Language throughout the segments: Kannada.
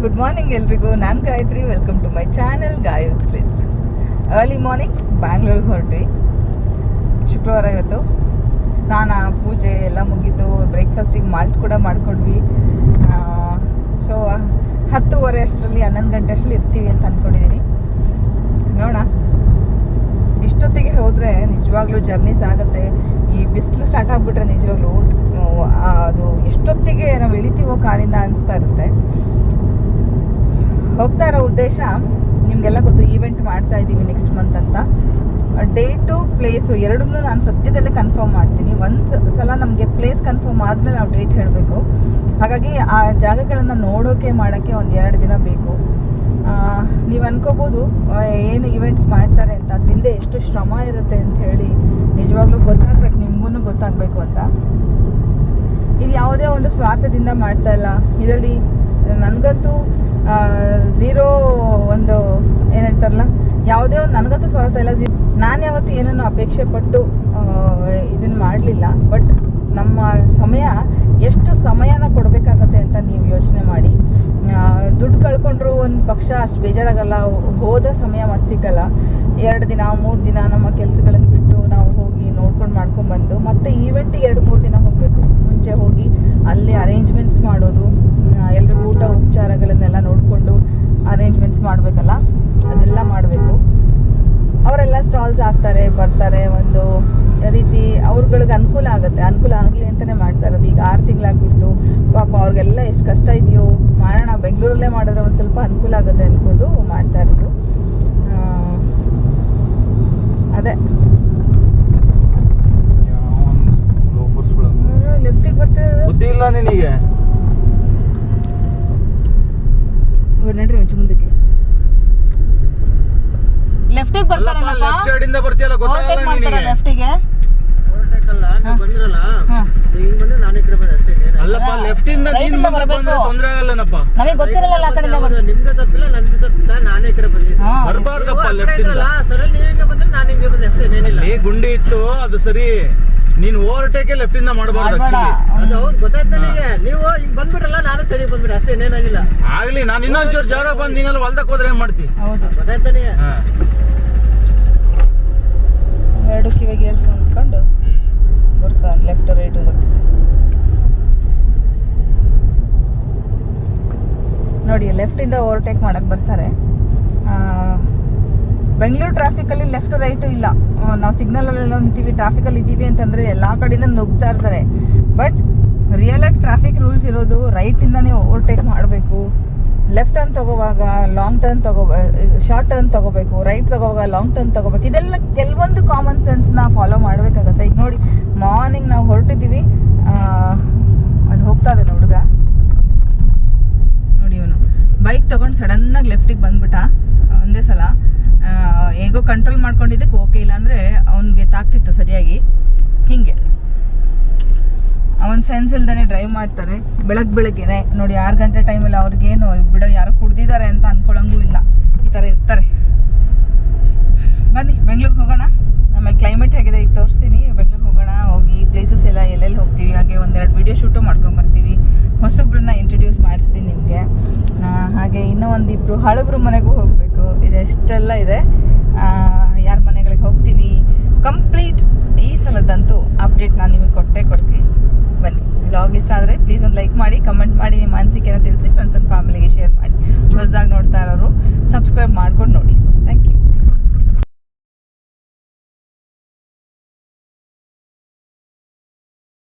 ಗುಡ್ ಮಾರ್ನಿಂಗ್ ಎಲ್ರಿಗೂ. ನಾನು Gayatri. Welcome to my channel ಗಾಯಸ್ ಕ್ಲಿಟ್ಸ್. ಅರ್ಲಿ ಮಾರ್ನಿಂಗ್ ಬ್ಯಾಂಗ್ಳೂರಿಗೆ ಹೊರಟ್ವಿ. ಶುಕ್ರವಾರ ಇವತ್ತು. ಸ್ನಾನ ಪೂಜೆ ಎಲ್ಲ ಮುಗೀತು. ಬ್ರೇಕ್ಫಾಸ್ಟಿಗೆ ಮಾಲ್ಟ್ ಕೂಡ ಮಾಡ್ಕೊಂಡ್ವಿ. ಸೊ 10:30 ಅಷ್ಟರಲ್ಲಿ 11 ಗಂಟೆ ಅಷ್ಟರಲ್ಲಿ ಇರ್ತೀವಿ ಅಂತ ಅಂದ್ಕೊಂಡಿದ್ದೀನಿ. ನೋಡೋಣ. ಇಷ್ಟೊತ್ತಿಗೆ ಹೋದರೆ ನಿಜವಾಗ್ಲೂ ಜರ್ನೀಸ್ ಆಗುತ್ತೆ. ಈ ಬಿಸಿಲು ಸ್ಟಾರ್ಟ್ ಆಗಿಬಿಟ್ರೆ ನಿಜವಾಗ್ಲೂ ಅದು ಎಷ್ಟೊತ್ತಿಗೆ ನಾವು ಇಳಿತೀವೋ ಕಾರಿಂದ ಅನಿಸ್ತಾ ಇರುತ್ತೆ. ಹೋಗ್ತಾ ಇರೋ ಉದ್ದೇಶ ನಿಮಗೆಲ್ಲ ಗೊತ್ತು, ಈವೆಂಟ್ ಮಾಡ್ತಾ ಇದ್ದೀವಿ ನೆಕ್ಸ್ಟ್ ಮಂತ್ ಅಂತ. ಡೇಟು ಪ್ಲೇಸು ಎರಡನ್ನೂ ನಾನು ಸದ್ಯದಲ್ಲೇ ಕನ್ಫರ್ಮ್ ಮಾಡ್ತೀನಿ. ಒಂದು ಸಲ ನಮಗೆ ಪ್ಲೇಸ್ ಕನ್ಫರ್ಮ್ ಆದಮೇಲೆ ನಾವು ಡೇಟ್ ಹೇಳಬೇಕು. ಹಾಗಾಗಿ ಆ ಜಾಗಗಳನ್ನು ನೋಡೋಕ್ಕೆ ಮಾಡೋಕ್ಕೆ 1-2 ದಿನ ಬೇಕು. ನೀವು ಅನ್ಕೋಬೋದು ಏನು ಈವೆಂಟ್ಸ್ ಮಾಡ್ತಾರೆ ಅಂತ, ಅದರಿಂದ ಎಷ್ಟು ಶ್ರಮ ಇರುತ್ತೆ ಅಂತ ಹೇಳಿ. ನಿಜವಾಗ್ಲೂ ಗೊತ್ತಾಗಬೇಕು, ನಿಮಗೂ ಗೊತ್ತಾಗಬೇಕು ಅಂತ. ಇದು ಯಾವುದೇ ಒಂದು ಸ್ವಾರ್ಥದಿಂದ ಮಾಡ್ತಾ ಇಲ್ಲ. ಇದರಲ್ಲಿ ನನಗಂತೂ ಝೀರೋ ಒಂದು ಏನು ಹೇಳ್ತಾರಲ್ಲ, ಯಾವುದೇ ಒಂದು ನನಗಂತೂ ಸ್ವಾರ್ಥ ಇಲ್ಲ. ನಾನು ಯಾವತ್ತೂ ಏನನ್ನು ಅಪೇಕ್ಷೆ ಪಟ್ಟು ಇದನ್ನು ಮಾಡಲಿಲ್ಲ. ಬಟ್ ನಮ್ಮ ಸಮಯ, ಎಷ್ಟು ಸಮಯನ ಕೊಡಬೇಕಾಗತ್ತೆ ಅಂತ ನೀವು ಯೋಚನೆ ಮಾಡಿ. ದುಡ್ಡು ಕಳ್ಕೊಂಡ್ರು ಒಂದು ಪಕ್ಷ ಅಷ್ಟು ಬೇಜಾರಾಗಲ್ಲ. ಹೋದ ಸಮಯ ಮತ್ತೆ ಸಿಕ್ಕಲ್ಲ. 2 ದಿನ 3 ದಿನ ನಮ್ಮ ಕೆಲಸಗಳನ್ನು ಬಿಟ್ಟು ನಾವು ಹೋಗಿ ನೋಡ್ಕೊಂಡು ಮಾಡ್ಕೊಂಡ್ಬಂದು ಮತ್ತೆ ಈವೆಂಟಿಗೆ 2-3 ದಿನ ಹೋಗಬೇಕು. ಮುಂಚೆ ಹೋಗಿ ಅಲ್ಲಿ ಅರೇಂಜ್ಮೆಂಟ್ಸ್ ಮಾಡೋದು, ಎಲ್ರಿಗೂ ಊಟ ಉಪಚಾರಗಳನ್ನೆಲ್ಲ ನೋಡಿಕೊಂಡು ಅರೇಂಜ್ಮೆಂಟ್ಸ್ ಮಾಡಬೇಕಲ್ಲ, ಅದೆಲ್ಲ ಮಾಡಬೇಕು. ಅವರೆಲ್ಲ ಸ್ಟಾಲ್ಸ್ ಹಾಕ್ತಾರೆ, ಬರ್ತಾರೆ. ಒಂದು ರೀತಿ ಅವ್ರಗಳಿಗೆ ಅನುಕೂಲ ಆಗುತ್ತೆ. ಅನುಕೂಲ ಆಗಲಿ ಅಂತಲೇ ಮಾಡ್ತಾ ಇರೋದು. ಈಗ 6 ತಿಂಗಳಾಗ್ಬಿಡ್ತು. ಪಾಪ ಅವ್ರಿಗೆಲ್ಲ ಎಷ್ಟು ಕಷ್ಟ ಇದೆಯೋ, ಮಾಡೋಣ ಬೆಂಗಳೂರಲ್ಲೇ ಮಾಡಿದ್ರೆ ಒಂದು ಸ್ವಲ್ಪ ಅನುಕೂಲ ಆಗುತ್ತೆ ಅಂದ್ಕೊಂಡು ಮಾಡ್ತಾ ಇರೋದು. ಅದೇ ಲೆಫ್ಟಿಗೆ ಬರ್ತದೆ. ಬುದ್ಧಿ ಇಲ್ಲ ನಿನಗೆ. ನಡ್ರಿ ಒಂಚು ಮುಂದಕ್ಕೆ. ಲೆಫ್ಟಿಗೆ ಬರ್ತಾರಲ್ಲ, ಲೆಫ್ಟ್ ಸೈಡ್ ಇಂದ ಬರ್ತೀಯಲ್ಲ, ಗೊತ್ತಾಗಲ್ಲ ನಿನಗೆ. ಲೆಫ್ಟಿಗೆ ಓವರ್ಟೇಕಲ್ಲ, ನೀವು ಬಂದಿರಲ್ಲ, ಹಿಂಗ್ ಬಂದ್ರೆ ನಾನು ಈ ಕಡೆ ಬಂದೆ ಅಷ್ಟೇ. ಅಲ್ಲಪ್ಪ, ಲೆಫ್ಟ್ ಇಂದ ನೀನು ಬಂದ್ರೆ ತೊಂದ್ರೆ ಆಗಲ್ಲನಪ್ಪ. ನಮಗೆ ಗೊತ್ತಿರಲ್ಲ ಆ ಕಡೆಯಿಂದ ಹೌದು, ನಿಮ್ದು ತಪ್ಪಿಲ್ಲ, ನಂದು ತಪ್ಪಿಲ್ಲ, ನಾನೇ ಈ ಕಡೆ ಬಂದಿದ್ದೆ. ಬರಬಾರ್ದಪ್ಪ ಲೆಫ್ಟ್ ಇಂದ. ಸರಲ್ಲಿ ನೀವು ಹಿಂಗೆ ಬಂದ್ರೆ ನಾನು ಹಿಂಗೆ ಬಂದೆ ಅಷ್ಟೇ, ಏನಿಲ್ಲ. ಅಲ್ಲಿ ಗುಂಡಿ ಇತ್ತು, ಅದು ಸರಿ. ನೀನು ಓವರ್ಟೇಕ್ ಲೆಫ್ಟ್ ಇಂದ ಮಾಡಬಾರ್ದು ಆಕ್ಚುಲಿ. ಅದು ಹೌದು, ಗೊತ್ತಾಯ್ತು ನನಗೆ. ನೀವು ಹಿಂಗ್ ಬಂದ್ಬಿಟ್ರಲ್ಲ, ನಾನು ಸರಿ ಬಂದ್ಬಿಟ್ಟೆ ಅಷ್ಟೇ, ಏನೇನಾಗಿಲ್ಲ. ಆಗ್ಲಿ, ನಾನು ಇನ್ನೊಂಚೂರು ಜಾಗ ಬಂದು ನೀನೆಲ್ಲ ಹೊಲ್ದಕ್ಕೆ ಹೋದ್ರೆ ಏನ್ ಮಾಡ್ತಿ? ಹೌದು, ಗೊತ್ತಾಯ್ತು ನನಗೆ. ಎರಡು ಕಿವಿಗೆ ಇಯರ್ಫೋನ್ ಇಟ್ಕೊಂಡು ಬರ್ತಾನೆ. ಲೆಫ್ಟ್ ರೈಟ್ ಗೊತ್ತಿದೆ ನೋಡಿ. ಲೆಫ್ಟಿಂದ ಓವರ್ಟೇಕ್ ಮಾಡಕ್ಕೆ ಬರ್ತಾರೆ. ಬೆಂಗಳೂರು ಟ್ರಾಫಿಕಲ್ಲಿ ಲೆಫ್ಟ್ ರೈಟು ಇಲ್ಲ. ನಾವು ಸಿಗ್ನಲಲ್ಲೆಲ್ಲ ನಿಂತೀವಿ, ಟ್ರಾಫಿಕಲ್ಲಿ ಇದ್ದೀವಿ ಅಂತಂದರೆ ಎಲ್ಲ ಕಡೆಯಿಂದ ನುಗ್ತಾ ಇರ್ತಾರೆ. ಬಟ್ ರಿಯಲಾಗಿ ಟ್ರಾಫಿಕ್ ರೂಲ್ಸ್ ಇರೋದು ರೈಟಿಂದನೇ ಓವರ್ಟೇಕ್ ಮಾಡಬೇಕು. ಲೆಫ್ಟ್ ಟರ್ನ್ ತೊಗೋವಾಗ ಲಾಂಗ್ ಟರ್ನ್ ಶಾರ್ಟ್ ಟರ್ನ್ ತೊಗೋಬೇಕು. ರೈಟ್ ತೊಗೋವಾಗ ಲಾಂಗ್ ಟರ್ನ್ ತೊಗೋಬೇಕು. ಇದೆಲ್ಲ ಕೆಲವೊಂದು ಕಾಮನ್ ಸೆನ್ಸ್ನ ಫಾಲೋ ಮಾಡಬೇಕಾಗತ್ತೆ. ಈಗ ನೋಡಿ, ಮಾರ್ನಿಂಗ್ ನಾವು ಹೊರಟಿದ್ದೀವಿ, ಅಲ್ಲಿ ಹೋಗ್ತಾ ಇದ್ದಾನೆ ಹುಡುಗ ನೋಡಿ. ಅವನು ಬೈಕ್ ತೊಗೊಂಡು ಸಡನ್ನಾಗಿ ಲೆಫ್ಟಿಗೆ ಬಂದ್ಬಿಟ್ಟ ಒಂದೇ ಸಲ. ಹೇಗೋ ಕಂಟ್ರೋಲ್ ಮಾಡ್ಕೊಂಡಿದ್ದಕ್ಕೆ ಓಕೆ, ಇಲ್ಲಾಂದರೆ ಅವನಿಗೆ ತಾಕ್ತಿತ್ತು ಸರಿಯಾಗಿ. ಹೀಗೆ ಅವನ ಸೆನ್ಸ್ ಇಲ್ದೇ ಡ್ರೈವ್ ಮಾಡ್ತಾರೆ. ಬೆಳಗ್ಗೆನೆ ನೋಡಿ, 6 ಗಂಟೆ ಟೈಮಲ್ಲಿ ಅವ್ರಿಗೇನು ಬಿಡೋ, ಯಾರೋ ಕುಡ್ದಿದ್ದಾರೆ ಅಂತ ಅನ್ಕೊಳ್ಳಂಗೂ ಇಲ್ಲ. ಈ ಥರ ಇರ್ತಾರೆ. ಬನ್ನಿ ಬೆಂಗಳೂರಿಗೆ ಹೋಗೋಣ. ಆಮೇಲೆ ಕ್ಲೈಮೇಟ್ ಹೇಗಿದೆ ಈಗ ತೋರಿಸ್ತೀನಿ. ಬೆಂಗಳೂರಿಗೆ ಹೋಗೋಣ. ಹೋಗಿ ಪ್ಲೇಸಸ್ ಎಲ್ಲ ಎಲ್ಲೆಲ್ಲಿ ಹೋಗ್ತೀವಿ, ಹಾಗೆ 1-2 ವಿಡಿಯೋ ಶೂಟು ಮಾಡ್ಕೊಂಬರ್ತೀವಿ. ಹೊಸೊಬ್ರನ್ನ ಇಂಟ್ರಡ್ಯೂಸ್ ಮಾಡಿಸ್ತೀನಿ ನಿಮಗೆ. ಹಾಗೆ ಇನ್ನೂ 1-2 ಹಳಬ್ರು ಮನೆಗೂ ಹೋಗಬೇಕು. ಇದೆಷ್ಟೆಲ್ಲ ಇದೆ. ಯಾರ ಮನೆಗಳಿಗೆ ಹೋಗ್ತೀವಿ, ಕಂಪ್ಲೀಟ್ ಈ ಸಲದಂತೂ ಅಪ್ಡೇಟ್ ನಾನು ನಿಮಗೆ ಕೊಡ್ತೀನಿ. ಬನ್ನಿ. ವ್ಲಾಗ್ ಇಷ್ಟ ಆದರೆ ಪ್ಲೀಸ್ ಒಂದು ಲೈಕ್ ಮಾಡಿ, ಕಮೆಂಟ್ ಮಾಡಿ, ನಿಮ್ಮ ಅನಿಸಿಕೆನ ತಿಳಿಸಿ, ಫ್ರೆಂಡ್ಸ್ ಆ್ಯಂಡ್ ಫ್ಯಾಮಿಲಿಗೆ ಶೇರ್ ಮಾಡಿ. ಹೊಸದಾಗಿ ನೋಡ್ತಾ ಇರೋರು ಸಬ್ಸ್ಕ್ರೈಬ್ ಮಾಡ್ಕೊಂಡು ನೋಡಿ. Thank you.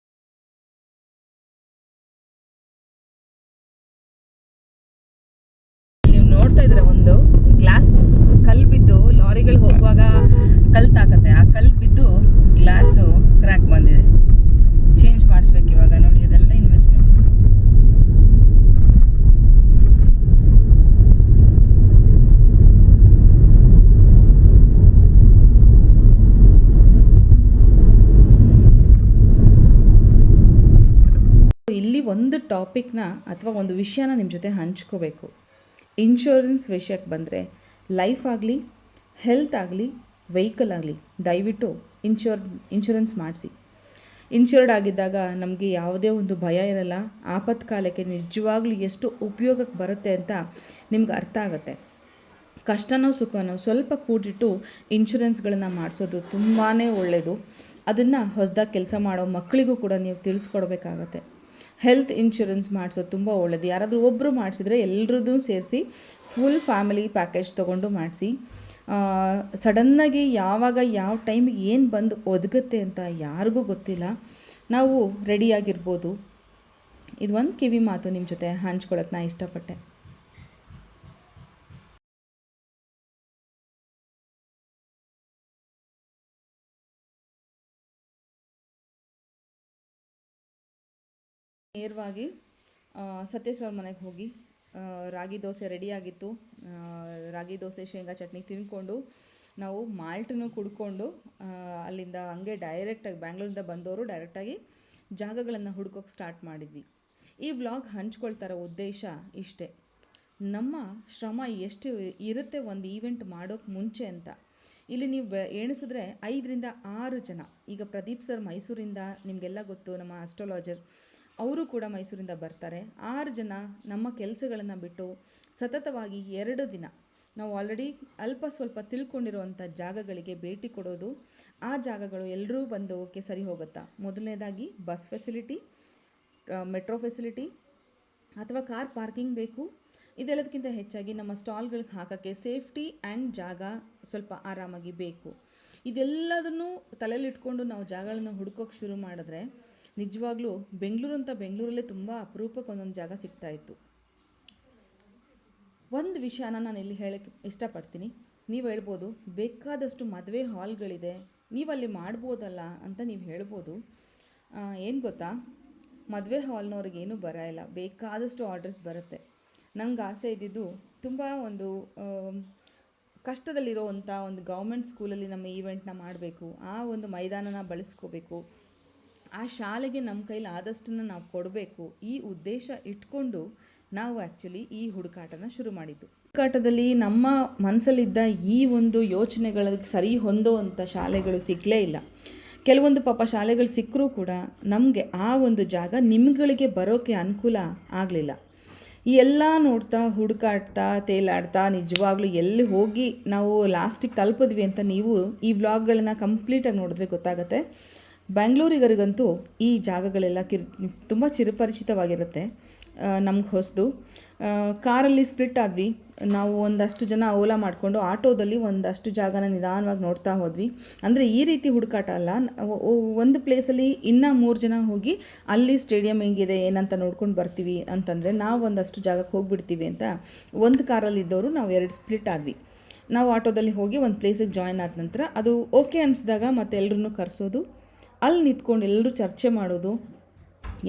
ನೀವು ನೋಡ್ತಾ ಇದ್ರೆ ಒಂದು ಗ್ಲಾಸ್ ಕಲ್ಲು ಬಿದ್ದು, ಲಾರಿಗಳು ಹೋಗುವಾಗ ಕಲ್ಲು ತಾಕತ್ತೆ. ಆ ಕಲ್ಲು ಬಿದ್ದು ಗ್ಲಾಸು ಕ್ರ್ಯಾಕ್ ಬಂದಿದೆ. ಚೇಂಜ್ ಮಾಡಿಸ್ಬೇಕು ಇವಾಗ. ನೋಡಿ, ಅದೆಲ್ಲ ಇನ್ವೆಸ್ಟ್ಮೆಂಟ್ಸ್. ಇಲ್ಲಿ ಒಂದು ಟಾಪಿಕ್ನ ಅಥವಾ ಒಂದು ವಿಷಯನ ನಿಮ್ಮ ಜೊತೆ ಹಂಚ್ಕೋಬೇಕು. ಇನ್ಶೂರೆನ್ಸ್ ವಿಷಯಕ್ಕೆ ಬಂದರೆ, ಲೈಫ್ ಆಗಲಿ, ಹೆಲ್ತ್ ಆಗಲಿ, ವೆಹಿಕಲ್ ಆಗಲಿ, ದಯವಿಟ್ಟು ಇನ್ಶೂರೆನ್ಸ್ ಮಾಡಿಸಿ. ಇನ್ಶೂರ್ಡ್ ಆಗಿದ್ದಾಗ ನಮಗೆ ಯಾವುದೇ ಒಂದು ಭಯ ಇರಲ್ಲ. ಆಪತ್ಕಾಲಕ್ಕೆ ನಿಜವಾಗ್ಲೂ ಎಷ್ಟು ಉಪಯೋಗಕ್ಕೆ ಬರುತ್ತೆ ಅಂತ ನಿಮ್ಗೆ ಅರ್ಥ ಆಗುತ್ತೆ. ಕಷ್ಟನೋ ಸುಖನೋ ಸ್ವಲ್ಪ ಕೂಡಿಟ್ಟು ಇನ್ಶೂರೆನ್ಸ್ಗಳನ್ನು ಮಾಡಿಸೋದು ತುಂಬಾ ಒಳ್ಳೆಯದು. ಅದನ್ನು ಹೊಸದಾಗಿ ಕೆಲಸ ಮಾಡೋ ಮಕ್ಕಳಿಗೂ ಕೂಡ ನೀವು ತಿಳಿಸ್ಕೊಡ್ಬೇಕಾಗತ್ತೆ. ಹೆಲ್ತ್ ಇನ್ಶೂರೆನ್ಸ್ ಮಾಡಿಸೋದು ತುಂಬ ಒಳ್ಳೆಯದು. ಯಾರಾದರೂ ಒಬ್ಬರು ಮಾಡಿಸಿದ್ರೆ ಎಲ್ಲರದ್ದು ಸೇರಿಸಿ ಫುಲ್ ಫ್ಯಾಮಿಲಿ ಪ್ಯಾಕೇಜ್ ತೊಗೊಂಡು ಮಾಡಿಸಿ. ಸಡನ್ನಾಗಿ ಯಾವಾಗ ಯಾವ ಟೈಮಿಗೆ ಏನು ಬಂದು ಒದಗುತ್ತೆ ಅಂತ ಯಾರಿಗೂ ಗೊತ್ತಿಲ್ಲ. ನಾವು ರೆಡಿಯಾಗಿರ್ಬೋದು. ಇದು ಒಂದು ಕಿವಿ ಮಾತು ನಿಮ್ಮ ಜೊತೆ ಹಂಚ್ಕೊಳ್ಳೋಕೆ ನಾನು ಇಷ್ಟಪಟ್ಟೆ. ನೇರವಾಗಿ ಸತ್ಯ ಸರ್ ಮನೆಗೆ ಹೋಗಿ ರಾಗಿ ದೋಸೆ ರೆಡಿಯಾಗಿತ್ತು. ರಾಗಿ ದೋಸೆ ಶೇಂಗಾ ಚಟ್ನಿ ತಿಂದ್ಕೊಂಡು ನಾವು ಮಾಲ್ಟನ್ನು ಕುಡ್ಕೊಂಡು ಅಲ್ಲಿಂದ ಹಂಗೆ ಡೈರೆಕ್ಟಾಗಿ ಬ್ಯಾಂಗ್ಳೂರಿಂದ ಬಂದವರು ಡೈರೆಕ್ಟಾಗಿ ಜಾಗಗಳನ್ನು ಹುಡ್ಕೋಕ್ಕೆ ಸ್ಟಾರ್ಟ್ ಮಾಡಿದ್ವಿ. ಈ ವ್ಲಾಗ್ ಹಂಚ್ಕೊಳ್ತಾರೋ ಉದ್ದೇಶ ಇಷ್ಟೇ, ನಮ್ಮ ಶ್ರಮ ಎಷ್ಟು ಇರುತ್ತೆ ಒಂದು ಈವೆಂಟ್ ಮಾಡೋಕ್ಕೆ ಮುಂಚೆ ಅಂತ. ಇಲ್ಲಿ ನೀವು ಎಣಿಸಿದ್ರೆ 5ರಿಂದ 6 ಜನ. ಈಗ ಪ್ರದೀಪ್ ಸರ್ ಮೈಸೂರಿಂದ ನಿಮಗೆಲ್ಲ ಗೊತ್ತು, ನಮ್ಮ ಆಸ್ಟ್ರಾಲಜರ್, ಅವರು ಕೂಡ ಮೈಸೂರಿಂದ ಬರ್ತಾರೆ. 6 ಜನ ನಮ್ಮ ಕೆಲಸಗಳನ್ನು ಬಿಟ್ಟು ಸತತವಾಗಿ 2 ದಿನ ನಾವು ಆಲ್ರೆಡಿ ಅಲ್ಪ ಸ್ವಲ್ಪ ತಿಳ್ಕೊಂಡಿರುವಂಥ ಜಾಗಗಳಿಗೆ ಭೇಟಿ ಕೊಡೋದು. ಆ ಜಾಗಗಳು ಎಲ್ಲರೂ ಬಂದೋಕ್ಕೆ ಸರಿ ಹೋಗುತ್ತಾ? ಮೊದಲನೇದಾಗಿ ಬಸ್ ಫೆಸಿಲಿಟಿ, ಮೆಟ್ರೋ ಫೆಸಿಲಿಟಿ ಅಥವಾ ಕಾರ್ ಪಾರ್ಕಿಂಗ್ ಬೇಕು. ಇದೆಲ್ಲದಕ್ಕಿಂತ ಹೆಚ್ಚಾಗಿ ನಮ್ಮ ಸ್ಟಾಲ್ಗಳಿಗೆ ಹಾಕೋಕ್ಕೆ ಸೇಫ್ಟಿ ಆ್ಯಂಡ್ ಜಾಗ ಸ್ವಲ್ಪ ಆರಾಮಾಗಿ ಬೇಕು. ಇದೆಲ್ಲದನ್ನು ತಲೆಯಲ್ಲಿಟ್ಕೊಂಡು ನಾವು ಜಾಗಗಳನ್ನು ಹುಡ್ಕೋಕ್ಕೆ ಶುರು ಮಾಡಿದ್ರೆ ನಿಜವಾಗ್ಲೂ ಬೆಂಗಳೂರಲ್ಲೇ ತುಂಬ ಅಪರೂಪಕ್ಕೆ ಒಂದೊಂದು ಜಾಗ ಸಿಗ್ತಾಯಿತ್ತು. ಒಂದು ವಿಷಯನ ನಾನು ಇಲ್ಲಿ ಹೇಳೋಕ್ಕೆ ಇಷ್ಟಪಡ್ತೀನಿ. ನೀವು ಹೇಳ್ಬೋದು ಬೇಕಾದಷ್ಟು ಮದುವೆ ಹಾಲ್ಗಳಿದೆ, ನೀವಲ್ಲಿ ಮಾಡ್ಬೋದಲ್ಲ ಅಂತ ನೀವು ಹೇಳ್ಬೋದು. ಏನು ಗೊತ್ತಾ, ಮದುವೆ ಹಾಲ್ನವ್ರಿಗೇನು ಬರ ಇಲ್ಲ, ಬೇಕಾದಷ್ಟು ಆರ್ಡರ್ಸ್ ಬರುತ್ತೆ. ನಂಗೆ ಆಸೆ ಇದ್ದಿದ್ದು ತುಂಬ ಒಂದು ಕಷ್ಟದಲ್ಲಿರೋವಂಥ ಒಂದು ಗೌರ್ಮೆಂಟ್ ಸ್ಕೂಲಲ್ಲಿ ನಮ್ಮ ಈವೆಂಟ್ನ ಮಾಡಬೇಕು, ಆ ಒಂದು ಮೈದಾನನ ಬಳಸ್ಕೋಬೇಕು, ಆ ಶಾಲೆಗೆ ನಮ್ಮ ಕೈಲಿ ಆದಷ್ಟನ್ನು ನಾವು ಕೊಡಬೇಕು. ಈ ಉದ್ದೇಶ ಇಟ್ಕೊಂಡು ನಾವು ಆ್ಯಕ್ಚುಲಿ ಈ ಹುಡುಕಾಟನ ಶುರು ಮಾಡಿದ್ದು. ಹುಡುಕಾಟದಲ್ಲಿ ನಮ್ಮ ಮನಸ್ಸಲ್ಲಿದ್ದ ಈ ಒಂದು ಯೋಚನೆಗಳಿಗೆ ಸರಿ ಹೊಂದೋವಂಥ ಶಾಲೆಗಳು ಸಿಗಲೇ ಇಲ್ಲ. ಕೆಲವೊಂದು ಪಾಪ ಶಾಲೆಗಳು ಸಿಕ್ಕರೂ ಕೂಡ ನಮಗೆ ಆ ಒಂದು ಜಾಗ ನಿಮ್ಗಳಿಗೆ ಬರೋಕ್ಕೆ ಅನುಕೂಲ ಆಗಲಿಲ್ಲ. ಈ ಎಲ್ಲ ನೋಡ್ತಾ ಹುಡುಕಾಡ್ತಾ ತೇಲಾಡ್ತಾ ನಿಜವಾಗ್ಲೂ ಎಲ್ಲಿ ಹೋಗಿ ನಾವು ಲಾಸ್ಟಿಗೆ ತಲುಪಿದ್ವಿ ಅಂತ ನೀವು ಈ ವ್ಲಾಗ್ಗಳನ್ನ ಕಂಪ್ಲೀಟಾಗಿ ನೋಡಿದ್ರೆ ಗೊತ್ತಾಗುತ್ತೆ. ಬ್ಯಾಂಗ್ಳೂರಿಗರಿಗಂತೂ ಈ ಜಾಗಗಳೆಲ್ಲ ತುಂಬ ಚಿರಪರಿಚಿತವಾಗಿರುತ್ತೆ. ನಮ್ಗೆ ಹೊಸದು. ಕಾರಲ್ಲಿ ಸ್ಪ್ಲಿಟ್ ಆದ್ವಿ ನಾವು. ಒಂದಷ್ಟು ಜನ ಓಲಾ ಮಾಡಿಕೊಂಡು ಆಟೋದಲ್ಲಿ ಒಂದಷ್ಟು ಜಾಗನ ನಿಧಾನವಾಗಿ ನೋಡ್ತಾ ಹೋದ್ವಿ. ಅಂದರೆ ಈ ರೀತಿ ಹುಡುಕಾಟ ಅಲ್ಲ, ಒಂದು ಪ್ಲೇಸಲ್ಲಿ ಇನ್ನೂ 3 ಜನ ಹೋಗಿ ಅಲ್ಲಿ ಸ್ಟೇಡಿಯಂ ಹೆಂಗಿದೆ ಏನಂತ ನೋಡ್ಕೊಂಡು ಬರ್ತೀವಿ ಅಂತಂದರೆ ನಾವು ಒಂದಷ್ಟು ಜಾಗಕ್ಕೆ ಹೋಗಿಬಿಡ್ತೀವಿ ಅಂತ ಒಂದು ಕಾರಲ್ಲಿದ್ದವರು ನಾವು 2 ಸ್ಪ್ಲಿಟ್ ಆದ್ವಿ. ನಾವು ಆಟೋದಲ್ಲಿ ಹೋಗಿ ಒಂದು ಪ್ಲೇಸಿಗೆ ಜಾಯ್ನ್ ಆದ ನಂತರ ಅದು ಓಕೆ ಅನಿಸಿದಾಗ ಮತ್ತೆ ಎಲ್ಲರೂ ಕರೆಸೋದು, ಅಲ್ಲಿ ನಿಂತ್ಕೊಂಡು ಎಲ್ಲರೂ ಚರ್ಚೆ ಮಾಡೋದು.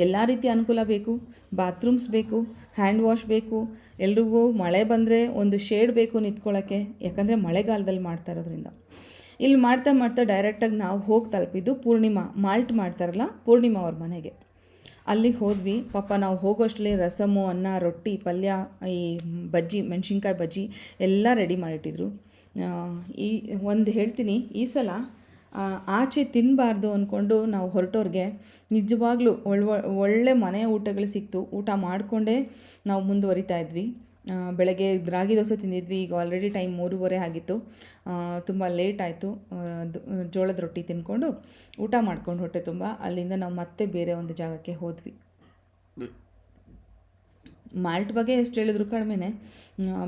ಎಲ್ಲ ರೀತಿ ಅನುಕೂಲ ಬೇಕು, ಬಾತ್ರೂಮ್ಸ್ ಬೇಕು, ಹ್ಯಾಂಡ್ ವಾಶ್ ಬೇಕು, ಎಲ್ರಿಗೂ ಮಳೆ ಬಂದರೆ ಒಂದು ಶೇಡ್ ಬೇಕು ನಿಂತ್ಕೊಳ್ಳೋಕ್ಕೆ, ಯಾಕಂದರೆ ಮಳೆಗಾಲದಲ್ಲಿ ಮಾಡ್ತಾ ಇರೋದ್ರಿಂದ. ಇಲ್ಲಿ ಮಾಡ್ತಾ ಡೈರೆಕ್ಟಾಗಿ ನಾವು ಹೋಗಿ ತಲುಪಿದ್ದು ಪೂರ್ಣಿಮಾ, ಮಾಲ್ಟ್ ಮಾಡ್ತಾರಲ್ಲ ಪೂರ್ಣಿಮಾ ಅವ್ರ ಮನೆಗೆ. ಅಲ್ಲಿಗೆ ಹೋದ್ವಿ. ಪಾಪ ನಾವು ಹೋಗೋಷ್ಟರಲ್ಲಿ ರಸಮು, ಅನ್ನ, ರೊಟ್ಟಿ, ಪಲ್ಯ, ಈ ಬಜ್ಜಿ, ಮೆಣಸಿನ್ಕಾಯಿ ಬಜ್ಜಿ ಎಲ್ಲ ರೆಡಿ ಮಾಡಿಟ್ಟಿದ್ರು. ಈ ಒಂದು ಹೇಳ್ತೀನಿ, ಈ ಸಲ ಆಚೆ ತಿನ್ನಬಾರ್ದು ಅಂದ್ಕೊಂಡು ನಾವು ಹೊರಟೋರ್ಗೆ ನಿಜವಾಗ್ಲೂ ಒಳ್ಳೆ ಮನೆ ಊಟಗಳು ಸಿಕ್ತು. ಊಟ ಮಾಡಿಕೊಂಡೇ ನಾವು ಮುಂದುವರಿತಾ ಇದ್ವಿ. ಬೆಳಗ್ಗೆ ರಾಗಿ ದೋಸೆ ತಿಂದಿದ್ವಿ. ಈಗ ಆಲ್ರೆಡಿ ಟೈಮ್ 3:30 ಆಗಿತ್ತು. ತುಂಬ ಲೇಟ್ ಆಯಿತು. ಜೋಳದ ರೊಟ್ಟಿ ತಿಂದ್ಕೊಂಡು ಊಟ ಮಾಡ್ಕೊಂಡು ಹೊಟ್ಟೆ ತುಂಬ ಅಲ್ಲಿಂದ ನಾವು ಮತ್ತೆ ಬೇರೆ ಒಂದು ಜಾಗಕ್ಕೆ ಹೋದ್ವಿ. ಮಾಲ್ಟ್ ಬಗ್ಗೆ ಎಷ್ಟು ಹೇಳಿದ್ರು ಕಡಿಮೆನೇ.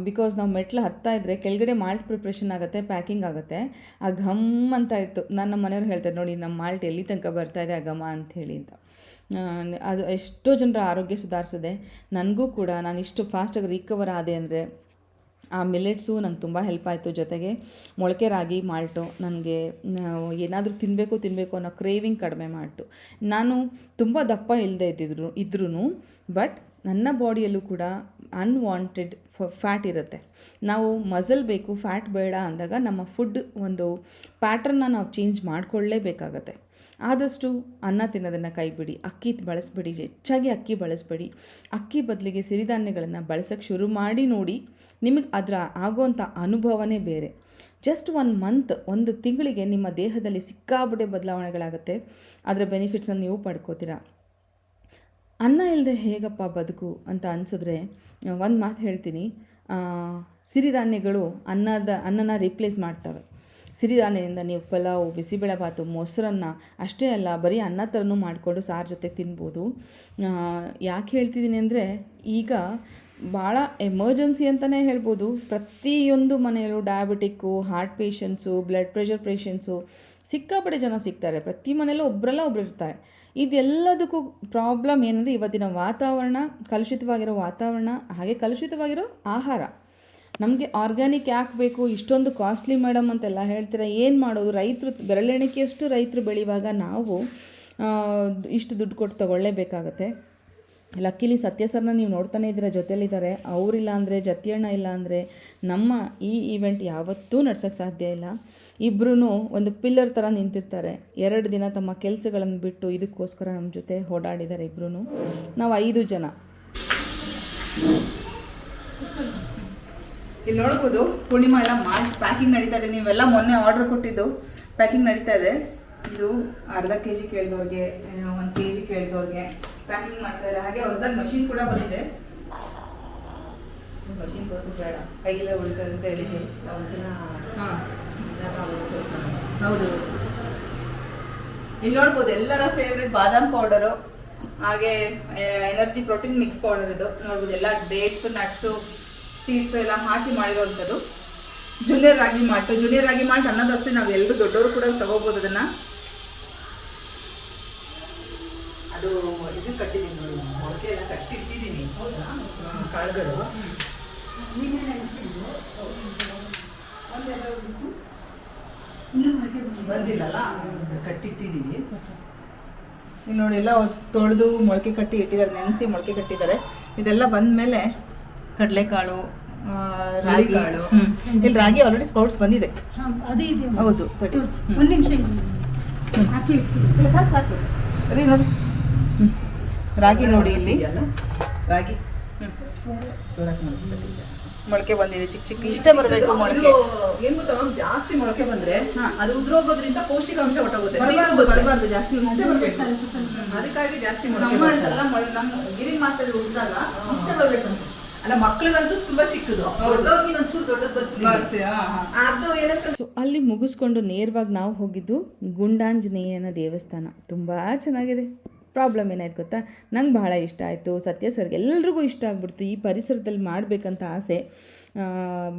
ಬಿಕಾಸ್ ನಾವು ಮೆಟ್ಲು ಹತ್ತಾ ಇದ್ದರೆ ಕೆಳಗಡೆ ಮಾಲ್ಟ್ ಪ್ರಿಪ್ರೇಷನ್ ಆಗುತ್ತೆ, ಪ್ಯಾಕಿಂಗ್ ಆಗುತ್ತೆ. ಆ ಘಮ್ ಅಂತ ಇತ್ತು. ನಾನು ನಮ್ಮ ಮನೆಯವ್ರು ಹೇಳ್ತಾರೆ, ನೋಡಿ ನಮ್ಮ ಮಾಲ್ಟ್ ಎಲ್ಲಿ ತನಕ ಬರ್ತಾಯಿದೆ ಆ ಘಮ ಅಂಥೇಳಿ ಅಂತ. ಅದು ಎಷ್ಟೋ ಜನರ ಆರೋಗ್ಯ ಸುಧಾರಿಸಿದೆ. ನನಗೂ ಕೂಡ ನಾನು ಇಷ್ಟು ಫಾಸ್ಟಾಗಿ ರಿಕವರ್ ಆದೆ ಅಂದರೆ ಆ ಮಿಲೆಟ್ಸು ನಂಗೆ ತುಂಬ ಹೆಲ್ಪ್ ಆಯಿತು. ಜೊತೆಗೆ ಮೊಳಕೆ ರಾಗಿ ಮಾಲ್ಟು ನನಗೆ ಏನಾದರೂ ತಿನ್ನಬೇಕು ಅನ್ನೋ ಕ್ರೇವಿಂಗ್ ಕಡಿಮೆ ಮಾಡ್ತು. ನಾನು ತುಂಬ ದಪ್ಪ ಇಲ್ಲದೆ ಇದ್ರೂ ಬಟ್ ನನ್ನ ಬಾಡಿಯಲ್ಲೂ ಕೂಡ ಅನ್ವಾಂಟೆಡ್ ಫ್ಯಾಟ್ ಇರುತ್ತೆ. ನಾವು ಮಸಲ್ ಬೇಕು, ಫ್ಯಾಟ್ ಬೇಡ ಅಂದಾಗ ನಮ್ಮ ಫುಡ್ ಒಂದು ಪ್ಯಾಟ್ರನ್ನ ನಾವು ಚೇಂಜ್ ಮಾಡಿಕೊಳ್ಳೇಬೇಕಾಗತ್ತೆ. ಆದಷ್ಟು ಅನ್ನ ತಿನ್ನೋದನ್ನು ಕೈಬಿಡಿ, ಅಕ್ಕಿ ಬಳಸಬೇಡಿ, ಹೆಚ್ಚಾಗಿ ಅಕ್ಕಿ ಬಳಸಬೇಡಿ. ಅಕ್ಕಿ ಬದಲಿಗೆ ಸಿರಿಧಾನ್ಯಗಳನ್ನು ಬಳಸೋಕ್ಕೆ ಶುರು ಮಾಡಿ ನೋಡಿ, ನಿಮಗೆ ಅದರ ಆಗೋವಂಥ ಅನುಭವನೇ ಬೇರೆ. ಜಸ್ಟ್ 1 ಮಂತ್, ಒಂದು ತಿಂಗಳಿಗೆ ನಿಮ್ಮ ದೇಹದಲ್ಲಿ ಸಿಕ್ಕಾಪಟ್ಟೆ ಬದಲಾವಣೆಗಳಾಗುತ್ತೆ. ಅದರ ಬೆನಿಫಿಟ್ಸನ್ನು ನೀವು ಪಡ್ಕೋತೀರಾ. ಅನ್ನ ಇಲ್ಲದೆ ಹೇಗಪ್ಪ ಬದುಕು ಅಂತ ಅನಿಸಿದ್ರೆ ಒಂದು ಮಾತು ಹೇಳ್ತೀನಿ, ಸಿರಿಧಾನ್ಯಗಳು ಅನ್ನನ ರಿಪ್ಲೇಸ್ ಮಾಡ್ತವೆ. ಸಿರಿಧಾನ್ಯದಿಂದ ನೀವು ಪಲಾವು, ಬಿಸಿಬೇಳೆಭಾತು, ಮೊಸರನ್ನ ಅಷ್ಟೇ ಅಲ್ಲ, ಬರೀ ಅನ್ನ ಥರನೂ ಮಾಡಿಕೊಂಡು ಸಾರು ಜೊತೆಗೆ ತಿನ್ಬೋದು. ಯಾಕೆ ಹೇಳ್ತಿದ್ದೀನಿ ಅಂದರೆ, ಈಗ ಭಾಳ ಎಮರ್ಜೆನ್ಸಿ ಅಂತಲೇ ಹೇಳ್ಬೋದು. ಪ್ರತಿಯೊಂದು ಮನೆಯಲ್ಲೂ diabetic, heart patients, blood pressure patients ಸಿಕ್ಕಾಪಟ್ಟೆ ಜನ ಸಿಗ್ತಾರೆ. ಪ್ರತಿ ಮನೆಯಲ್ಲೂ ಒಬ್ಬರು ಇರ್ತಾರೆ. ಇದೆಲ್ಲದಕ್ಕೂ ಪ್ರಾಬ್ಲಮ್ ಏನಂದರೆ ಇವತ್ತಿನ ವಾತಾವರಣ, ಕಲುಷಿತವಾಗಿರೋ ವಾತಾವರಣ, ಹಾಗೆ ಕಲುಷಿತವಾಗಿರೋ ಆಹಾರ. ನಮಗೆ ಆರ್ಗ್ಯಾನಿಕ್ ಯಾಕೆ ಬೇಕು, ಇಷ್ಟೊಂದು ಕಾಸ್ಟ್ಲಿ ಮೇಡಮ್ ಅಂತೆಲ್ಲ ಹೇಳ್ತೀರಾ. ಏನು ಮಾಡೋದು, ರೈತರು ಬೆರಳೆಣಿಕೆಯಷ್ಟು ರೈತರು ಬೆಳೆಯುವಾಗ ನಾವು ಇಷ್ಟು ದುಡ್ಡು ಕೊಟ್ಟು ತೊಗೊಳ್ಳೇಬೇಕಾಗತ್ತೆ. ಲಕ್ಕಿಲಿ ಸತ್ಯ ಸರ್ನ ನೀವು ನೋಡ್ತಾನೆ ಇದ್ದೀರಾ, ಜೊತೆಲಿದ್ದಾರೆ. ಅವರಿಲ್ಲ ಅಂದರೆ, ಜತಿಯಣ್ಣ ಇಲ್ಲ ಅಂದರೆ ನಮ್ಮ ಈ ಈವೆಂಟ್ ಯಾವತ್ತೂ ನಡ್ಸೋಕ್ಕೆ ಸಾಧ್ಯ ಇಲ್ಲ. ಇಬ್ಬರೂ ಒಂದು ಪಿಲ್ಲರ್ ಥರ ನಿಂತಿರ್ತಾರೆ. 2 ದಿನ ತಮ್ಮ ಕೆಲಸಗಳನ್ನು ಬಿಟ್ಟು ಇದಕ್ಕೋಸ್ಕರ ನಮ್ಮ ಜೊತೆ ಓಡಾಡಿದ್ದಾರೆ ಇಬ್ಬರೂ. ನಾವು 5 ಜನ. ಇಲ್ಲಿ ನೋಡ್ಬೋದು ಪೂರ್ಣಿಮಾ ಎಲ್ಲ ಮಾಡಿ ಪ್ಯಾಕಿಂಗ್ ನಡೀತಾ ಇದೆ. ನೀವೆಲ್ಲ ಮೊನ್ನೆ ಆರ್ಡರ್ ಕೊಟ್ಟಿದ್ದು ಪ್ಯಾಕಿಂಗ್ ನಡೀತಾ ಇದೆ. ಇದು ಅರ್ಧ kg ಕೇಳಿದವ್ರಿಗೆ, 1 kg ಕೇಳಿದವ್ರಿಗೆ ಪ್ಯಾಕಿಂಗ್ ಮಾಡ್ತಾ ಇದೆ. ಹಾಗೆ ಹೊಸದಾಗಿ ಮಷಿನ್ ಕೂಡ ಬಂದಿದೆ. ಮಷಿನ್ ತೋರಿಸೋದು ಬೇಡ, ಕೈಯಲ್ಲೇ ಉಳಿತದೆ ಅಂತ ಹೇಳಿದ್ದೀವಿ ಒಂದ್ಸಲ. ಹಾಂ, ಹೌದು. ಇಲ್ಲಿ ನೋಡ್ಬೋದು ಎಲ್ಲರ ಫೇವ್ರೆಟ್ ಬಾದಾಮ್ ಪೌಡರು, ಹಾಗೆ ಎನರ್ಜಿ ಪ್ರೋಟೀನ್ ಮಿಕ್ಸ್ ಪೌಡರ್. ಇದು ನೋಡ್ಬೋದು ಎಲ್ಲ ಡೇಟ್ಸು, ನಟ್ಸು, ಸೀಡ್ಸು ಎಲ್ಲ ಹಾಕಿ ಮಾಡಿರೋವಂಥದ್ದು. ಜೂನಿಯರ್ ರಾಗಿ ಮಾಲ್ಟ್ ಅನ್ನೋದಷ್ಟೇ, ನಾವು ಎಲ್ಲರೂ ದೊಡ್ಡವರು ಕೂಡ ತೊಗೋಬೋದು ಅದನ್ನು. ಅದು ಇದು ಕಟ್ಟಿದ್ದೀನಿ ನೋಡಿ, ಮೊಳಕೆ ಎಲ್ಲ ಕಟ್ಟಿಟ್ಟಿದ್ದೀನಿ. ಹೌದಾ, ಕಾಳುಗಳು ಬಂದಿಲ್ಲಲ್ಲ, ಕಟ್ಟಿಟ್ಟಿದ್ದೀವಿ. ಇಲ್ಲಿ ನೋಡಿ ಎಲ್ಲ ತೊಳೆದು ಮೊಳಕೆ ಕಟ್ಟಿ ಇಟ್ಟಿದ್ದಾರೆ, ನೆನೆಸಿ ಮೊಳಕೆ ಕಟ್ಟಿದ್ದಾರೆ. ಇದೆಲ್ಲ ಬಂದಮೇಲೆ ಕಡಲೆಕಾಳು, ರಾಗಿ ಕಾಳು. ಇಲ್ಲಿ ರಾಗಿ ಆಲ್ರೆಡಿ ಸ್ಪೌಟ್ಸ್ ಬಂದಿದೆ. ಹೌದು, ಒಂದು ನಿಮಿಷ ಇಲ್ಲ, ಸಾಕು ರೀ. ನೋಡಿ ರಾಗಿ ನೋಡಿ, ಇಲ್ಲಿ ರಾಗಿ ಮೊಳಕೆ ಬಂದಿದೆ, ಚಿಕ್ಕ ಇಷ್ಟೇ ಬರಬೇಕು ಮೊಳಕೆ. ಏನ್ ಗೊತ್ತಾ, ಜಾಸ್ತಿ ಮೊಳಕೆ ಬಂದ್ರೆ ಅದು ಉದ್ರೋಗೋದ್ರಿಂದ ಪೌಷ್ಟಿಕಾಂಶ ಹೊಟ್ಟೋಗುತ್ತೆ. ಬರಬಾರ್ದು ಜಾಸ್ತಿ, ಇಷ್ಟೇ ಬರಬೇಕು. ಅದಕ್ಕಾಗಿ ಜಾಸ್ತಿ ನಮ್ಮ ಗಿರಿ ಮಾತಲ್ಲಿ ಉಳಿದಾಗ ಇಷ್ಟೇ ಬರಬೇಕು. ಅಲ್ಲ, ಮಕ್ಳಿಗಂತೂ ತುಂಬಾ ಚಿಕ್ಕದು, ದೊಡ್ಡವ್ರಿಗೆ ಒಂಚೂರು ದೊಡ್ಡದು ಬರ್ಸ್ತೀವಿ. ಅದು ಏನಂತ. ಸೊ ಅಲ್ಲಿ ಮುಗಿಸ್ಕೊಂಡು ನೇರವಾಗಿ ನಾವು ಹೋಗಿದ್ದು ಗುಂಡಾಂಜನೇಯನ ದೇವಸ್ಥಾನ. ತುಂಬ ಚೆನ್ನಾಗಿದೆ. ಪ್ರಾಬ್ಲಮ್ ಏನಾಯ್ತು ಗೊತ್ತಾ, ನಂಗೆ ಭಾಳ ಇಷ್ಟ ಆಯಿತು, ಸತ್ಯ ಸರ್ಗೆ ಎಲ್ರಿಗೂ ಇಷ್ಟ ಆಗ್ಬಿಡ್ತು. ಈ ಪರಿಸರದಲ್ಲಿ ಮಾಡಬೇಕಂತ ಆಸೆ.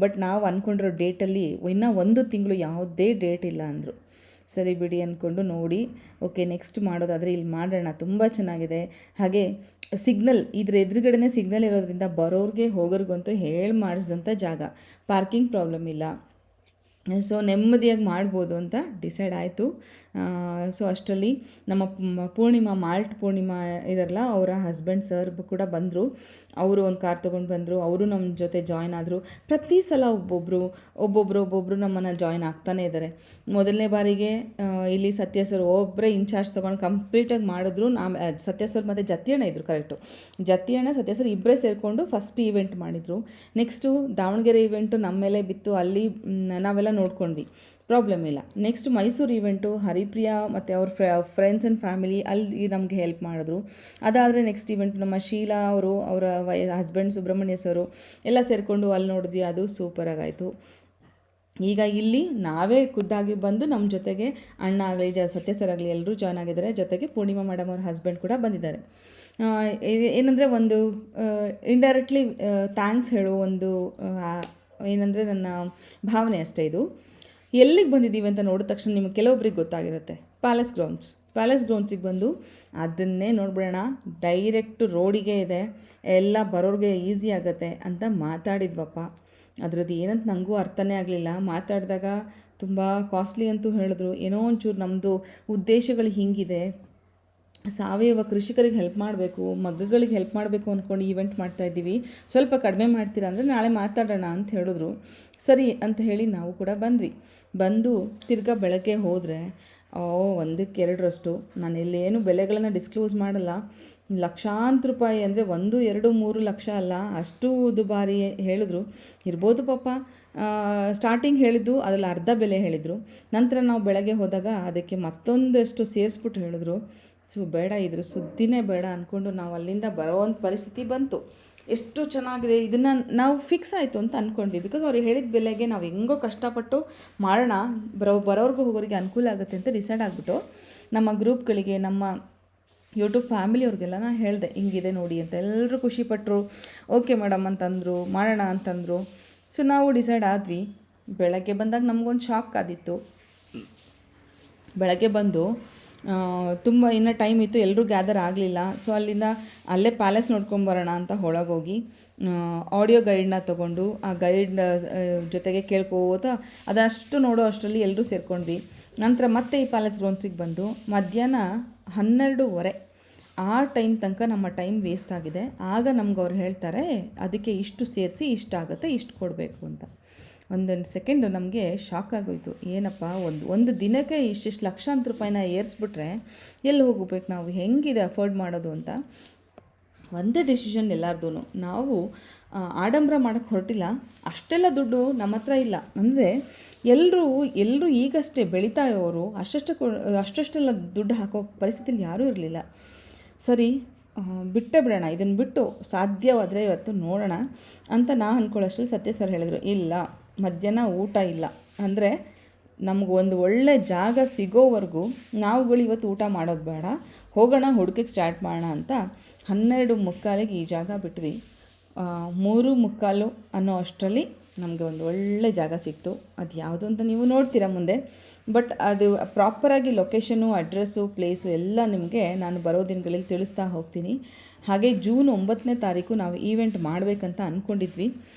ಬಟ್ ನಾವು ಅಂದ್ಕೊಂಡಿರೋ ಡೇಟಲ್ಲಿ ಇನ್ನೂ 1 ತಿಂಗಳು ಯಾವುದೇ ಡೇಟ್ ಇಲ್ಲ ಅಂದರು. ಸರಿ ಬಿಡಿ ಅಂದ್ಕೊಂಡು ನೋಡಿ, ಓಕೆ ನೆಕ್ಸ್ಟ್ ಮಾಡೋದಾದರೆ ಇಲ್ಲಿ ಮಾಡೋಣ, ತುಂಬ ಚೆನ್ನಾಗಿದೆ. ಹಾಗೆ ಸಿಗ್ನಲ್, ಇದ್ರ ಎದುರುಗಡೆನೇ ಸಿಗ್ನಲ್ ಇರೋದ್ರಿಂದ ಬರೋರಿಗೆ ಹೋಗೋರಿಗಂತೂ ಹೇಳಿ ಮಾಡಿಸಿದಂಥ ಜಾಗ. ಪಾರ್ಕಿಂಗ್ ಪ್ರಾಬ್ಲಮ್ ಇಲ್ಲ. ಸೊ ನೆಮ್ಮದಿಯಾಗಿ ಮಾಡ್ಬೋದು ಅಂತ ಡಿಸೈಡ್ ಆಯಿತು. ಸೊ ಅಷ್ಟರಲ್ಲಿ ನಮ್ಮ ಪೂರ್ಣಿಮಾ, ಮಾಲ್ಟ್ ಪೂರ್ಣಿಮಾ ಇದಾರಲ್ಲ, ಅವರ ಹಸ್ಬೆಂಡ್ ಸರ್ ಕೂಡ ಬಂದರು. ಅವರು ಒಂದು ಕಾರ್ ತೊಗೊಂಡು ಬಂದರು. ಅವರು ನಮ್ಮ ಜೊತೆ ಜಾಯ್ನ್ ಆದರು. ಪ್ರತಿ ಸಲ ಒಬ್ಬೊಬ್ಬರು ನಮ್ಮನ್ನು ಜಾಯ್ನ್ ಆಗ್ತಾನೇ ಇದ್ದಾರೆ. ಮೊದಲನೇ ಬಾರಿಗೆ ಇಲ್ಲಿ ಸತ್ಯ ಸರ್ ಒಬ್ಬರೇ ಇನ್ಚಾರ್ಜ್ ತೊಗೊಂಡು ಕಂಪ್ಲೀಟಾಗಿ ಮಾಡಿದ್ರು. ಸತ್ಯ ಸರ್ ಮತ್ತು ಜತಿಯಣ್ಣ ಇದ್ದರು, ಕರೆಕ್ಟು. ಜತಿಯಣ್ಣ ಸತ್ಯ ಸರ್ ಇಬ್ಬರೇ ಸೇರಿಕೊಂಡು ಫಸ್ಟ್ ಈವೆಂಟ್ ಮಾಡಿದರು. ನೆಕ್ಸ್ಟು ದಾವಣಗೆರೆ ಈವೆಂಟು ನಮ್ಮ ಮೇಲೆ ಬಿತ್ತು, ಅಲ್ಲಿ ನಾವೆಲ್ಲ ನೋಡ್ಕೊಂಡ್ವಿ, ಪ್ರಾಬ್ಲಮ್ ಇಲ್ಲ. ನೆಕ್ಸ್ಟ್ ಮೈಸೂರು ಈವೆಂಟು ಹರಿಪ್ರಿಯಾ ಮತ್ತು ಅವ್ರ ಫ್ರೆಂಡ್ಸ್ ಆ್ಯಂಡ್ ಫ್ಯಾಮಿಲಿ ಅಲ್ಲಿ ನಮಗೆ ಹೆಲ್ಪ್ ಮಾಡಿದ್ರು. ಅದಾದರೆ ನೆಕ್ಸ್ಟ್ ಈವೆಂಟ್ ನಮ್ಮ ಶೀಲಾ ಅವರು, ಅವರ ಹಸ್ಬೆಂಡ್ ಸುಬ್ರಹ್ಮಣ್ಯ ಸರು ಎಲ್ಲ ಸೇರಿಕೊಂಡು ಅಲ್ಲಿ ನೋಡಿದ್ವಿ, ಅದು ಸೂಪರಾಗಾಯಿತು. ಈಗ ಇಲ್ಲಿ ನಾವೇ ಖುದ್ದಾಗಿ ಬಂದು ನಮ್ಮ ಜೊತೆಗೆ ಅಣ್ಣ ಆಗಲಿ, ಸತ್ಯ ಸರ್ ಆಗಲಿ ಎಲ್ಲರೂ ಜಾಯ್ನ್ ಆಗಿದ್ದಾರೆ. ಜೊತೆಗೆ ಪೂರ್ಣಿಮಾ ಮೇಡಮ್ ಅವ್ರ ಹಸ್ಬೆಂಡ್ ಕೂಡ ಬಂದಿದ್ದಾರೆ. ಏನಂದರೆ ಒಂದು ಇಂಡೈರೆಕ್ಟ್ಲಿ ಥ್ಯಾಂಕ್ಸ್ ಹೇಳೋ ಒಂದು ಏನಂದರೆ ನನ್ನ ಭಾವನೆ ಅಷ್ಟೇ. ಇದು ಎಲ್ಲಿಗೆ ಬಂದಿದ್ದೀವಿ ಅಂತ ನೋಡಿದ ತಕ್ಷಣ ನಿಮಗೆ ಕೆಲವೊಬ್ರಿಗೆ ಗೊತ್ತಾಗಿರುತ್ತೆ, ಪ್ಯಾಲೇಸ್ ಗ್ರೌಂಡ್ಸಿಗೆ ಬಂದು ಅದನ್ನೇ ನೋಡ್ಬಿಡೋಣ, ಡೈರೆಕ್ಟ್ ರೋಡಿಗೆ ಇದೆ, ಎಲ್ಲ ಬರೋರಿಗೆ ಈಸಿ ಆಗುತ್ತೆ ಅಂತ ಮಾತಾಡಿದ್ವಪ್ಪ. ಅದರದ್ದು ಏನಂತ ನನಗೂ ಅರ್ಥನೇ ಆಗಲಿಲ್ಲ. ಮಾತಾಡಿದಾಗ ತುಂಬ ಕಾಸ್ಟ್ಲಿ ಅಂತೂ ಹೇಳಿದ್ರು. ಏನೋ ಒಂಚೂರು ನಮ್ಮದು ಉದ್ದೇಶಗಳು ಹೀಗಿದೆ, ಸಾವಯವ ಕೃಷಿಕರಿಗೆ ಹೆಲ್ಪ್ ಮಾಡಬೇಕು, ಮಗ್ಗಗಳಿಗೆ ಹೆಲ್ಪ್ ಮಾಡಬೇಕು ಅಂದ್ಕೊಂಡು ಈವೆಂಟ್ ಮಾಡ್ತಾಯಿದ್ದೀವಿ, ಸ್ವಲ್ಪ ಕಡಿಮೆ ಮಾಡ್ತೀರಾ ಅಂದರೆ ನಾಳೆ ಮಾತಾಡೋಣ ಅಂತ ಹೇಳಿದ್ರು. ಸರಿ ಅಂತ ಹೇಳಿ ನಾವು ಕೂಡ ಬಂದು ತಿರ್ಗಾ ಬೆಳಗ್ಗೆ ಹೋದರೆ ಒಂದಕ್ಕೆ ಎರಡರಷ್ಟು. ನಾನು ಇಲ್ಲೇನು ಬೆಲೆಗಳನ್ನು ಡಿಸ್ಕ್ಲೋಸ್ ಮಾಡಲ್ಲ. ಲಕ್ಷಾಂತರ ರೂಪಾಯಿ ಅಂದರೆ 1, 2, 3 ಲಕ್ಷ ಅಲ್ಲ, ಅಷ್ಟು ದುಬಾರಿ ಹೇಳಿದ್ರು. ಇರ್ಬೋದು ಪಾಪ. ಸ್ಟಾರ್ಟಿಂಗ್ ಹೇಳಿದ್ದು ಅದರಲ್ಲಿ ಅರ್ಧ ಬೆಲೆ ಹೇಳಿದರು. ನಂತರ ನಾವು ಬೆಳಗ್ಗೆ ಹೋದಾಗ ಅದಕ್ಕೆ ಮತ್ತೊಂದಷ್ಟು ಸೇರಿಸ್ಬಿಟ್ಟು ಹೇಳಿದ್ರು. ಸೊ ಬೇಡ, ಇದ್ರ ಸುದ್ದಿನೇ ಬೇಡ ಅಂದ್ಕೊಂಡು ನಾವು ಅಲ್ಲಿಂದ ಬರೋವಂಥ ಪರಿಸ್ಥಿತಿ ಬಂತು. ಎಷ್ಟು ಚೆನ್ನಾಗಿದೆ, ಇದನ್ನು ನಾವು ಫಿಕ್ಸ್ ಆಯಿತು ಅಂತ ಅಂದ್ಕೊಂಡ್ವಿ. ಬಿಕಾಸ್ ಅವ್ರು ಹೇಳಿದ ಬೆಲೆಗೆ ನಾವು ಹೆಂಗೋ ಕಷ್ಟಪಟ್ಟು ಮಾಡೋಣ, ಬರೋರ್ಗೂ ಹೋಗೋರಿಗೆ ಅನುಕೂಲ ಆಗುತ್ತೆ ಅಂತ ಡಿಸೈಡ್ ಆಗಿಬಿಟ್ಟು ನಮ್ಮ ಗ್ರೂಪ್ಗಳಿಗೆ, ನಮ್ಮ ಯೂಟ್ಯೂಬ್ ಫ್ಯಾಮಿಲಿಯವ್ರಿಗೆಲ್ಲ ನಾನು ಹೇಳಿದೆ ಹಿಂಗಿದೆ ನೋಡಿ ಅಂತ. ಎಲ್ಲರೂ ಖುಷಿಪಟ್ಟರು. ಓಕೆ ಮೇಡಮ್ ಅಂತಂದರು, ಮಾಡೋಣ ಅಂತಂದರು. ಸೊ ನಾವು ಡಿಸೈಡ್ ಆದ್ವಿ. ಬೆಳಗ್ಗೆ ಬಂದಾಗ ನಮಗೊಂದು ಶಾಕ್ ಆದಿತ್ತು. ಬೆಳಗ್ಗೆ ಬಂದು ತುಂಬ ಇನ್ನೂ ಟೈಮ್ ಇತ್ತು, ಎಲ್ಲರೂ ಗ್ಯಾದರ್ ಆಗಲಿಲ್ಲ. ಸೊ ಅಲ್ಲೇ ಪ್ಯಾಲೇಸ್ ನೋಡ್ಕೊಂಬರೋಣ ಅಂತ ಒಳಗೋಗಿ ಆಡಿಯೋ ಗೈಡನ್ನ ತೊಗೊಂಡು ಆ ಗೈಡ್ ಜೊತೆಗೆ ಕೇಳ್ಕೋತಾ ಅದಷ್ಟು ನೋಡೋ ಅಷ್ಟರಲ್ಲಿ ಎಲ್ಲರೂ ಸೇರ್ಕೊಂಡ್ವಿ. ನಂತರ ಮತ್ತೆ ಈ ಪ್ಯಾಲೇಸ್ ಗ್ರೌಂಡ್ಸಿಗೆ ಬಂದು ಮಧ್ಯಾಹ್ನ 12:30 ಆ ಟೈಮ್ ತನಕ ನಮ್ಮ ಟೈಮ್ ವೇಸ್ಟ್ ಆಗಿದೆ. ಆಗ ನಮ್ಗೆ ಅವ್ರು ಹೇಳ್ತಾರೆ ಅದಕ್ಕೆ ಇಷ್ಟು ಸೇರಿಸಿ ಇಷ್ಟಾಗುತ್ತೆ, ಇಷ್ಟು ಕೊಡಬೇಕು ಅಂತ. ಒಂದೊಂದು ಸೆಕೆಂಡು ನಮಗೆ ಶಾಕ್ ಆಗೋಯ್ತು. ಏನಪ್ಪ, ಒಂದು ದಿನಕ್ಕೆ ಇಷ್ಟಿಷ್ಟು ಲಕ್ಷಾಂತರ ರೂಪಾಯಿನ ಏರಿಸ್ಬಿಟ್ರೆ ಎಲ್ಲಿ ಹೋಗಬೇಕು ನಾವು, ಹೆಂಗಿದೆ ಅಫೋರ್ಡ್ ಮಾಡೋದು ಅಂತ. ಒಂದೇ ಡಿಸಿಷನ್ ಎಲ್ಲರದೂ. ನಾವು ಆಡಂಬರ ಮಾಡೋಕ್ಕೆ ಹೊರಟಿಲ್ಲ, ಅಷ್ಟೆಲ್ಲ ದುಡ್ಡು ನಮ್ಮ ಹತ್ರ ಇಲ್ಲ. ಅಂದರೆ ಎಲ್ಲರೂ ಈಗಷ್ಟೇ ಬೆಳೀತಾ ಇರೋರು ಅಷ್ಟೆಲ್ಲ ದುಡ್ಡು ಹಾಕೋ ಪರಿಸ್ಥಿತಿಲಿ ಯಾರೂ ಇರಲಿಲ್ಲ. ಸರಿ, ಬಿಟ್ಟೇ ಬಿಡೋಣ, ಇದನ್ನು ಬಿಟ್ಟು ಸಾಧ್ಯವಾದರೆ ಇವತ್ತು ನೋಡೋಣ ಅಂತ ಅಂದ್ಕೊಳ್ಳೋಷ್ಟರಲ್ಲಿ ಸತ್ಯ ಸರ್ ಹೇಳಿದರು, ಇಲ್ಲ ಮಧ್ಯಾಹ್ನ ಊಟ ಇಲ್ಲ, ಅಂದರೆ ನಮಗೊಂದು ಒಳ್ಳೆ ಜಾಗ ಸಿಗೋವರೆಗೂ ನಾವುಗಳು ಇವತ್ತು ಊಟ ಮಾಡೋದು ಬೇಡ, ಹೋಗೋಣ ಹುಡುಕಕ್ಕೆ ಸ್ಟಾರ್ಟ್ ಮಾಡೋಣ ಅಂತ 12:45 ಈ ಜಾಗ ಬಿಟ್ವಿ. 3:45 ಅನ್ನೋ ಅಷ್ಟರಲ್ಲಿ ನಮಗೆ ಒಂದು ಒಳ್ಳೆ ಜಾಗ ಸಿಕ್ತು. ಅದು ಯಾವುದು ಅಂತ ನೀವು ನೋಡ್ತೀರಾ ಮುಂದೆ. ಬಟ್ ಅದು ಪ್ರಾಪರಾಗಿ ಲೊಕೇಶನು, ಅಡ್ರೆಸ್ಸು, ಪ್ಲೇಸು ಎಲ್ಲ ನಿಮಗೆ ನಾನು ಬರೋ ದಿನಗಳಲ್ಲಿ ತಿಳಿಸ್ತಾ ಹೋಗ್ತೀನಿ. ಹಾಗೆ ಜೂನ್ 9ನೇ ತಾರೀಕು ನಾವು ಈವೆಂಟ್ ಮಾಡಬೇಕಂತ ಅಂದ್ಕೊಂಡಿದ್ವಿ.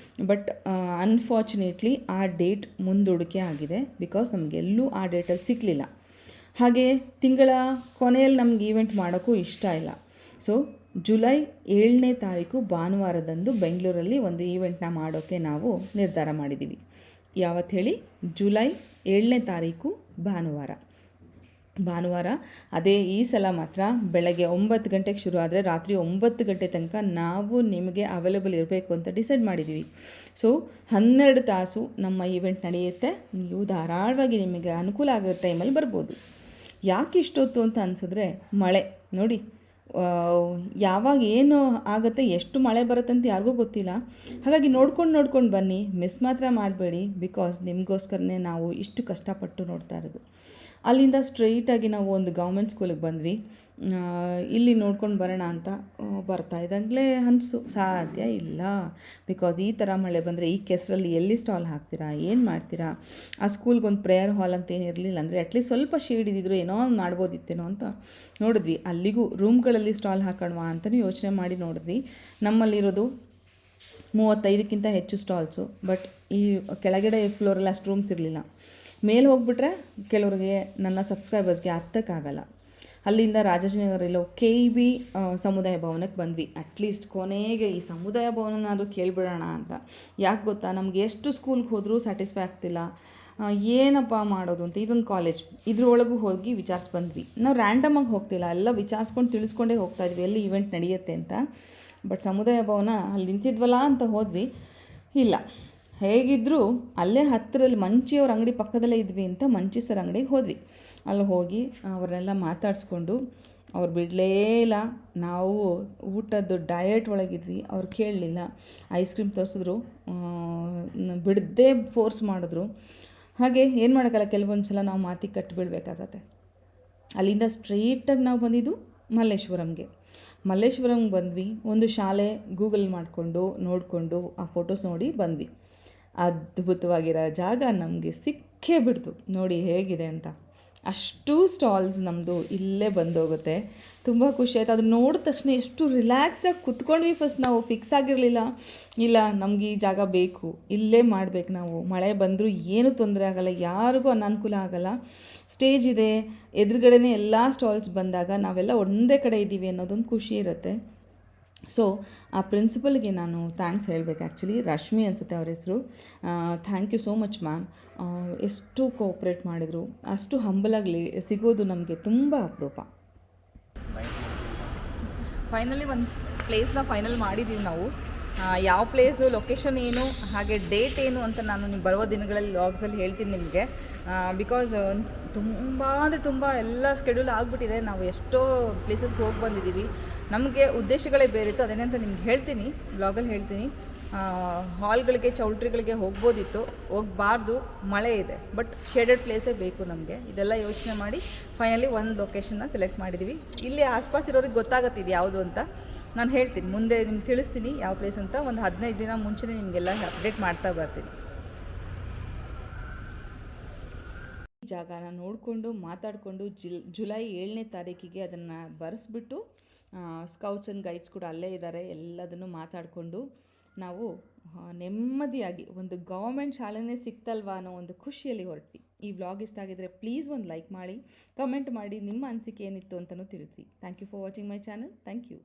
ಬಟ್ ಅನ್ಫಾರ್ಚುನೇಟ್ಲಿ ಆ ಡೇಟ್ ಮುಂದೂಡಿಕೆ ಆಗಿದೆ. ಬಿಕಾಸ್ ನಮಗೆಲ್ಲೂ ಆ ಡೇಟಲ್ಲಿ ಸಿಕ್ಕಲಿಲ್ಲ. ಹಾಗೆ ತಿಂಗಳ ಕೊನೆಯಲ್ಲಿ ನಮ್ಗೆ ಈವೆಂಟ್ ಮಾಡೋಕ್ಕೂ ಇಷ್ಟ ಇಲ್ಲ. ಸೊ ಜುಲೈ 7ನೇ ತಾರೀಕು ಭಾನುವಾರದಂದು ಬೆಂಗಳೂರಲ್ಲಿ ಒಂದು ಈವೆಂಟ್ನ ಮಾಡೋಕ್ಕೆ ನಾವು ನಿರ್ಧಾರ ಮಾಡಿದ್ದೀವಿ. ಯಾವತ್ತು ಹೇಳಿ? ಜುಲೈ 7ನೇ ತಾರೀಕು ಭಾನುವಾರ. ಅದೇ ಈ ಸಲ ಮಾತ್ರ ಬೆಳಗ್ಗೆ 9 ಗಂಟೆಗೆ ಶುರು ಆದರೆ ರಾತ್ರಿ 9 ಗಂಟೆ ತನಕ ನಾವು ನಿಮಗೆ ಅವೈಲೇಬಲ್ ಇರಬೇಕು ಅಂತ ಡಿಸೈಡ್ ಮಾಡಿದ್ದೀವಿ. ಸೊ 12 ತಾಸು ನಮ್ಮ ಈವೆಂಟ್ ನಡೆಯುತ್ತೆ. ನೀವು ಧಾರಾಳವಾಗಿ ನಿಮಗೆ ಅನುಕೂಲ ಆಗೋ ಟೈಮಲ್ಲಿ ಬರ್ಬೋದು. ಯಾಕೆ ಇಷ್ಟೊತ್ತು ಅಂತ ಅನಿಸಿದ್ರೆ ಮಳೆ ನೋಡಿ, ಯಾವಾಗ ಏನು ಆಗುತ್ತೆ, ಎಷ್ಟು ಮಳೆ ಬರುತ್ತೆ ಅಂತ ಯಾರಿಗೂ ಗೊತ್ತಿಲ್ಲ. ಹಾಗಾಗಿ ನೋಡ್ಕೊಂಡು ಬನ್ನಿ, ಮಿಸ್ ಮಾತ್ರ ಮಾಡಬೇಡಿ. ಬಿಕಾಸ್ ನಿಮಗೋಸ್ಕರನೇ ನಾವು ಇಷ್ಟು ಕಷ್ಟಪಟ್ಟು ನೋಡ್ತಾ ಇರೋದು. ಅಲ್ಲಿಂದ ಸ್ಟ್ರೈಟಾಗಿ ನಾವು ಒಂದು ಗೌರ್ಮೆಂಟ್ ಸ್ಕೂಲಿಗೆ ಬಂದ್ವಿ. ಇಲ್ಲಿ ನೋಡ್ಕೊಂಡು ಬರೋಣ ಅಂತ ಬರ್ತಾ ಇದ್ದಾಗಲೇ ಅನಿಸ್ತು ಸಾಧ್ಯ ಇಲ್ಲ. ಬಿಕಾಸ್ ಈ ಥರ ಮಳೆ ಬಂದರೆ ಈ ಕೆಸರಲ್ಲಿ ಎಲ್ಲಿ ಸ್ಟಾಲ್ ಹಾಕ್ತೀರಾ, ಏನು ಮಾಡ್ತೀರಾ? ಆ ಸ್ಕೂಲ್ಗೊಂದು ಪ್ರೇಯರ್ ಹಾಲ್ ಅಂತ ಏನಿರಲಿಲ್ಲ, ಅಂದರೆ ಅಟ್ಲೀಸ್ಟ್ ಸ್ವಲ್ಪ ಶೇಡ್ ಇದ್ದಿದ್ರು ಏನೋ ಒಂದು ಮಾಡ್ಬೋದಿತ್ತೇನೋ ಅಂತ ನೋಡಿದ್ವಿ. ಅಲ್ಲಿಗೂ ರೂಮ್ಗಳಲ್ಲಿ ಸ್ಟಾಲ್ ಹಾಕೋಣವಾ ಅಂತಲೂ ಯೋಚನೆ ಮಾಡಿ ನೋಡಿದ್ವಿ. ನಮ್ಮಲ್ಲಿರೋದು 35ಕ್ಕಿಂತ ಹೆಚ್ಚು ಸ್ಟಾಲ್ಸು. ಬಟ್ ಈ ಕೆಳಗಡೆ ಫ್ಲೋರಲ್ಲಿ ಅಷ್ಟು ರೂಮ್ಸ್ ಇರಲಿಲ್ಲ. ಮೇಲೆ ಹೋಗ್ಬಿಟ್ರೆ ಕೆಲವ್ರಿಗೆ, ನನ್ನ ಸಬ್ಸ್ಕ್ರೈಬರ್ಸ್ಗೆ ಹತ್ತಕ್ಕಾಗಲ್ಲ. ಅಲ್ಲಿಂದ ರಾಜಾಜಿನಗರಲ್ಲೋ KEB ಸಮುದಾಯ ಭವನಕ್ಕೆ ಬಂದ್ವಿ. ಅಟ್ಲೀಸ್ಟ್ ಕೊನೆಗೆ ಈ ಸಮುದಾಯ ಭವನನಾದರೂ ಕೇಳಿಬಿಡೋಣ ಅಂತ. ಯಾಕೆ ಗೊತ್ತಾ, ನಮಗೆ ಎಷ್ಟು ಸ್ಕೂಲ್ಗೆ ಹೋದರೂ ಸ್ಯಾಟಿಸ್ಫೈ ಆಗ್ತಿಲ್ಲ. ಏನಪ್ಪ ಮಾಡೋದು ಅಂತ. ಇದೊಂದು ಕಾಲೇಜ್, ಇದ್ರೊಳಗೂ ಹೋಗಿ ಬಂದ್ವಿ. ನಾವು ರ್ಯಾಂಡಮಾಗಿ ಹೋಗ್ತಿಲ್ಲ, ಎಲ್ಲ ವಿಚಾರಿಸ್ಕೊಂಡು ತಿಳಿಸ್ಕೊಂಡೇ ಹೋಗ್ತಾಯಿದ್ವಿ ಎಲ್ಲಿ ಈವೆಂಟ್ ನಡೆಯುತ್ತೆ ಅಂತ. ಬಟ್ ಸಮುದಾಯ ಭವನ ಅಲ್ಲಿ ನಿಂತಿದ್ವಲ್ಲ ಅಂತ ಹೋದ್ವಿ, ಇಲ್ಲ. ಹೇಗಿದ್ದರೂ ಅಲ್ಲೇ ಹತ್ತಿರಲ್ಲಿ ಮಂಚಿಯವ್ರ ಅಂಗಡಿ ಪಕ್ಕದಲ್ಲೇ ಇದ್ವಿ ಅಂತ ಮಂಚಿ ಸರ್ ಅಂಗಡಿಗೆ ಹೋದ್ವಿ. ಅಲ್ಲಿ ಹೋಗಿ ಅವ್ರನ್ನೆಲ್ಲ ಮಾತಾಡಿಸ್ಕೊಂಡು ಅವ್ರು ಬಿಡಲೇ ಇಲ್ಲ. ನಾವು ಊಟದ್ದು ಡಯಟ್ ಒಳಗಿದ್ವಿ, ಅವ್ರು ಕೇಳಲಿಲ್ಲ. ಐಸ್ ಕ್ರೀಮ್ ತೋರಿಸಿದ್ರು, ಬಿಡದೆ ಫೋರ್ಸ್ ಮಾಡಿದ್ರು. ಹಾಗೆ ಏನು ಮಾಡೋಕ್ಕಲ್ಲ, ಕೆಲವೊಂದು ಸಲ ನಾವು ಮಾತಿಗೆ ಕಟ್ಟು ಬೀಳಬೇಕಾಗತ್ತೆ. ಅಲ್ಲಿಂದ ಸ್ಟ್ರೈಟಾಗಿ ನಾವು ಬಂದಿದ್ದು ಮಲ್ಲೇಶ್ವರಂಗೆ ಬಂದ್ವಿ. ಒಂದು ಶಾಲೆ ಗೂಗಲ್ ಮಾಡಿಕೊಂಡು ನೋಡಿಕೊಂಡು ಆ ಫೋಟೋಸ್ ನೋಡಿ ಬಂದ್ವಿ. ಅದ್ಭುತವಾಗಿರೋ ಜಾಗ ನಮಗೆ ಸಿಕ್ಕೇ ಬಿಡ್ತು. ನೋಡಿ ಹೇಗಿದೆ ಅಂತ. ಅಷ್ಟು ಸ್ಟಾಲ್ಸ್ ನಮ್ಮದು ಇಲ್ಲೇ ಬಂದೋಗುತ್ತೆ. ತುಂಬ ಖುಷಿ ಆಯಿತು. ಅದು ನೋಡಿದ ತಕ್ಷಣ ಎಷ್ಟು ರಿಲ್ಯಾಕ್ಸ್ಡಾಗಿ ಕುತ್ಕೊಂಡ್ವಿ. ಫಸ್ಟ್ ನಾವು ಫಿಕ್ಸ್ ಆಗಿರಲಿಲ್ಲ, ಇಲ್ಲ ನಮಗೆ ಈ ಜಾಗ ಬೇಕು, ಇಲ್ಲೇ ಮಾಡಬೇಕು ನಾವು. ಮಳೆ ಬಂದರೂ ಏನೂ ತೊಂದರೆ ಆಗೋಲ್ಲ, ಯಾರಿಗೂ ಅನಾನುಕೂಲ ಆಗೋಲ್ಲ. ಸ್ಟೇಜ್ ಇದೆ, ಎದುರುಗಡೆನೇ ಎಲ್ಲ ಸ್ಟಾಲ್ಸ್ ಬಂದಾಗ ನಾವೆಲ್ಲ ಒಂದೇ ಕಡೆ ಇದ್ದೀವಿ ಅನ್ನೋದೊಂದು ಖುಷಿ ಇರುತ್ತೆ. ಸೊ ಆ ಪ್ರಿನ್ಸಿಪಲ್ಗೆ ನಾನು ಥ್ಯಾಂಕ್ಸ್ ಹೇಳಬೇಕು. ಆ್ಯಕ್ಚುಲಿ ರಶ್ಮಿ ಅನಿಸುತ್ತೆ ಅವ್ರ ಹೆಸರು. Thank you so much ma'am. ಎಷ್ಟು ಕೋಆಪ್ರೇಟ್ ಮಾಡಿದರು, ಅಷ್ಟು ಹಂಬಲಾಗಲಿ ಸಿಗೋದು ನಮಗೆ ತುಂಬ ಅಪರೂಪ. ಫೈನಲಿ ಒಂದು ಪ್ಲೇಸ್ನ ಫೈನಲ್ ಮಾಡಿದ್ದೀವಿ ನಾವು. ಯಾವ ಪ್ಲೇಸು, ಲೊಕೇಶನ್ ಏನು, ಹಾಗೆ ಡೇಟ್ ಏನು ಅಂತ ನಾನು ನೀವು ಬರುವ ದಿನಗಳಲ್ಲಿ ಲಾಗ್ಸಲ್ಲಿ ಹೇಳ್ತೀನಿ ನಿಮಗೆ. ಬಿಕಾಸ್ ತುಂಬ ಅಂದರೆ ತುಂಬ ಎಲ್ಲ ಸ್ಕೆಡ್ಯೂಲ್ ಆಗಿಬಿಟ್ಟಿದೆ. ನಾವು ಎಷ್ಟೋ ಪ್ಲೇಸಸ್ಗೆ ಹೋಗಿ ಬಂದಿದ್ದೀವಿ. ನಮಗೆ ಉದ್ದೇಶಗಳೇ ಬೇರೆ ಇತ್ತು, ಅದೇನಂತ ನಿಮ್ಗೆ ಹೇಳ್ತೀನಿ, ಬ್ಲಾಗಲ್ಲಿ ಹೇಳ್ತೀನಿ. ಹಾಲ್ಗಳಿಗೆ, ಚೌಲ್ಟ್ರಿಗಳಿಗೆ ಹೋಗ್ಬೋದಿತ್ತು, ಹೋಗಬಾರ್ದು, ಮಳೆ ಇದೆ. ಬಟ್ ಶೇಡೆಡ್ ಪ್ಲೇಸೇ ಬೇಕು ನಮಗೆ. ಇದೆಲ್ಲ ಯೋಚನೆ ಮಾಡಿ ಫೈನಲಿ ಒಂದು ಲೊಕೇಶನ್ನ ಸೆಲೆಕ್ಟ್ ಮಾಡಿದ್ದೀವಿ. ಇಲ್ಲಿ ಆಸ್ಪಾಸ್ ಇರೋರಿಗೆ ಗೊತ್ತಾಗತ್ತೆ ಇದು ಯಾವುದು ಅಂತ. ನಾನು ಹೇಳ್ತೀನಿ, ಮುಂದೆ ನಿಮ್ಗೆ ತಿಳಿಸ್ತೀನಿ ಯಾವ ಪ್ಲೇಸ್ ಅಂತ. ಒಂದು 15 ದಿನ ಮುಂಚೆನೇ ನಿಮಗೆಲ್ಲ ಅಪ್ಡೇಟ್ ಮಾಡ್ತಾ ಬರ್ತೀನಿ. ಈ ಜಾಗನ ನೋಡಿಕೊಂಡು ಮಾತಾಡಿಕೊಂಡು ಜುಲೈ 7ನೇ ತಾರೀಕಿಗೆ ಅದನ್ನು ಬರೆಸ್ಬಿಟ್ಟು, ಸ್ಕೌಟ್ಸ್ ಆ್ಯಂಡ್ ಗೈಡ್ಸ್ ಕೂಡ ಅಲ್ಲೇ ಇದ್ದಾರೆ, ಎಲ್ಲದನ್ನು ಮಾತಾಡಿಕೊಂಡು ನಾವು ನೆಮ್ಮದಿಯಾಗಿ ಒಂದು ಗೌರ್ಮೆಂಟ್ ಶಾಲೆನೇ ಸಿಕ್ತಲ್ವಾ ಅನ್ನೋ ಒಂದು ಖುಷಿಯಲ್ಲಿ ಹೊರಟ್ವಿ. ಈ ವ್ಲಾಗ್ ಇಷ್ಟ ಆಗಿದರೆ ಪ್ಲೀಸ್ ಒಂದು ಲೈಕ್ ಮಾಡಿ, ಕಮೆಂಟ್ ಮಾಡಿ, ನಿಮ್ಮ ಅನಿಸಿಕೆ ಏನಿತ್ತು ಅಂತಲೂ ತಿಳಿಸಿ. Thank you for watching my channel. Thank you.